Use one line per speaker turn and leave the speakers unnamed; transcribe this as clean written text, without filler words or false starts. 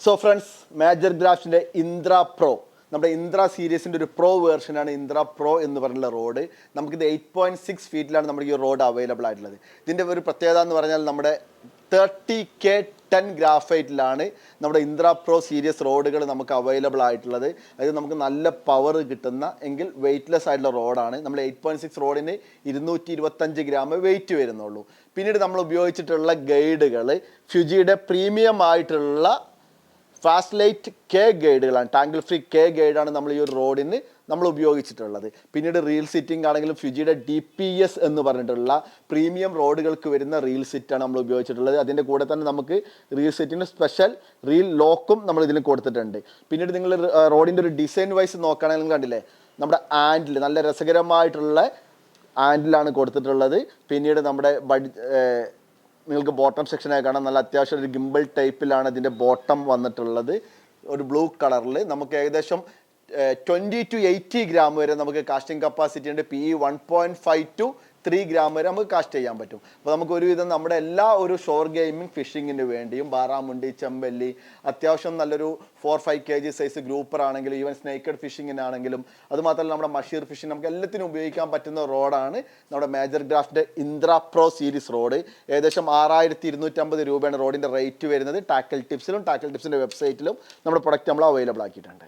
So friends, major ഗ്രാഫ്റ്റിൻ്റെ ഇന്ദ്ര pro, നമ്മുടെ ഇന്ദ്ര സീരീസിൻ്റെ ഒരു pro വേർഷനാണ് ഇന്ദ്ര pro എന്ന് പറഞ്ഞുള്ള റോഡ്. നമുക്കിത് 8.6 ഫീറ്റിലാണ് നമ്മുടെ ഈ റോഡ് അവൈലബിൾ ആയിട്ടുള്ളത്. ഇതിൻ്റെ ഒരു പ്രത്യേകത എന്ന് പറഞ്ഞാൽ നമ്മുടെ 30K10 ഗ്രാഫൈറ്റിലാണ് നമ്മുടെ ഇന്ദ്ര പ്രോ സീരീസ് റോഡുകൾ നമുക്ക് അവൈലബിൾ ആയിട്ടുള്ളത്. അതായത് നമുക്ക് നല്ല പവർ കിട്ടുന്ന എങ്കിൽ വെയ്റ്റ്ലെസ് ആയിട്ടുള്ള റോഡാണ്. നമ്മൾ 8.6 റോഡിന് 225 ഗ്രാം വെയിറ്റ് വരുന്നുള്ളൂ. പിന്നീട് നമ്മൾ ഉപയോഗിച്ചിട്ടുള്ള ഗൈഡുകൾ ഫ്യൂജിയുടെ പ്രീമിയം ആയിട്ടുള്ള ഫാസ്റ്റ് ലൈറ്റ് കെ ഗൈഡുകളാണ്. ടാങ്കിൾ ഫ്രീ കെ ഗൈഡാണ് നമ്മൾ ഈ ഒരു റോഡിന് നമ്മൾ ഉപയോഗിച്ചിട്ടുള്ളത്. പിന്നീട് റീൽ സിറ്റിംഗ് ആണെങ്കിലും ഫ്യൂജിയുടെ DPS എന്ന് പറഞ്ഞിട്ടുള്ള പ്രീമിയം റോഡുകൾക്ക് വരുന്ന റീൽ സിറ്റാണ് നമ്മൾ ഉപയോഗിച്ചിട്ടുള്ളത്. അതിൻ്റെ കൂടെ തന്നെ നമുക്ക് റീൽ സിറ്റിന് സ്പെഷ്യൽ റീൽ ലോക്കും നമ്മൾ ഇതിൽ കൊടുത്തിട്ടുണ്ട്. പിന്നീട് നിങ്ങൾ റോഡിൻ്റെ ഒരു ഡിസൈൻ വൈസ് നോക്കുകയാണെങ്കിൽ കണ്ടില്ലേ, നമ്മുടെ ആൻഡിൽ നല്ല രസകരമായിട്ടുള്ള ആൻഡിലാണ് കൊടുത്തിട്ടുള്ളത്. പിന്നീട് നമ്മുടെ നിങ്ങൾക്ക് ബോട്ടം സെക്ഷനായി കാണാം, നല്ല അത്യാവശ്യം ഒരു ഗിംബിൾ ടൈപ്പിലാണ് ഇതിൻ്റെ ബോട്ടം വന്നിട്ടുള്ളത്. ഒരു ബ്ലൂ കളറിൽ നമുക്ക് ഏകദേശം 20 to 80 ഗ്രാം വരെ നമുക്ക് കാസ്റ്റിംഗ് കപ്പാസിറ്റി ഉണ്ട്. PE 1.5 to 3 ഗ്രാം വരെ നമുക്ക് കാസ്റ്റ് ചെയ്യാൻ പറ്റും. അപ്പോൾ നമുക്ക് ഒരുവിധം നമ്മുടെ എല്ലാ ഒരു ഷോർ ഗെയിമിംഗ് ഫിഷിങ്ങിന് വേണ്ടിയും ബാറാമുണ്ടി, ചെമ്പല്ലി, അത്യാവശ്യം നല്ലൊരു 4-5 kg സൈസ് ഗ്രൂപ്പർ ആണെങ്കിലും ഈവൻ സ്നേക്കഡ് ഫിഷിങ്ങിനാണെങ്കിലും അതുമാത്രമല്ല നമ്മുടെ മഷീർ ഫിഷിംഗ് നമുക്ക് എല്ലാത്തിനും ഉപയോഗിക്കാൻ പറ്റുന്ന റോഡാണ് നമ്മുടെ മേജർ ഗ്രാഫ്റ്റിൻ്റെ ഇന്ദ്ര പ്രോ സീരീസ് റോഡ്. ഏകദേശം 6250 രൂപയാണ് റോഡിൻ്റെ റേറ്റ് വരുന്നത്. ടാക്കിൾ ടിപ്സിലും ടാക്കിൾ ടിപ്സിൻ്റെ വെബ്സൈറ്റിലും നമ്മുടെ പ്രൊഡക്റ്റ് നമ്മൾ അവൈലബിൾ ആക്കിയിട്ടുണ്ട്.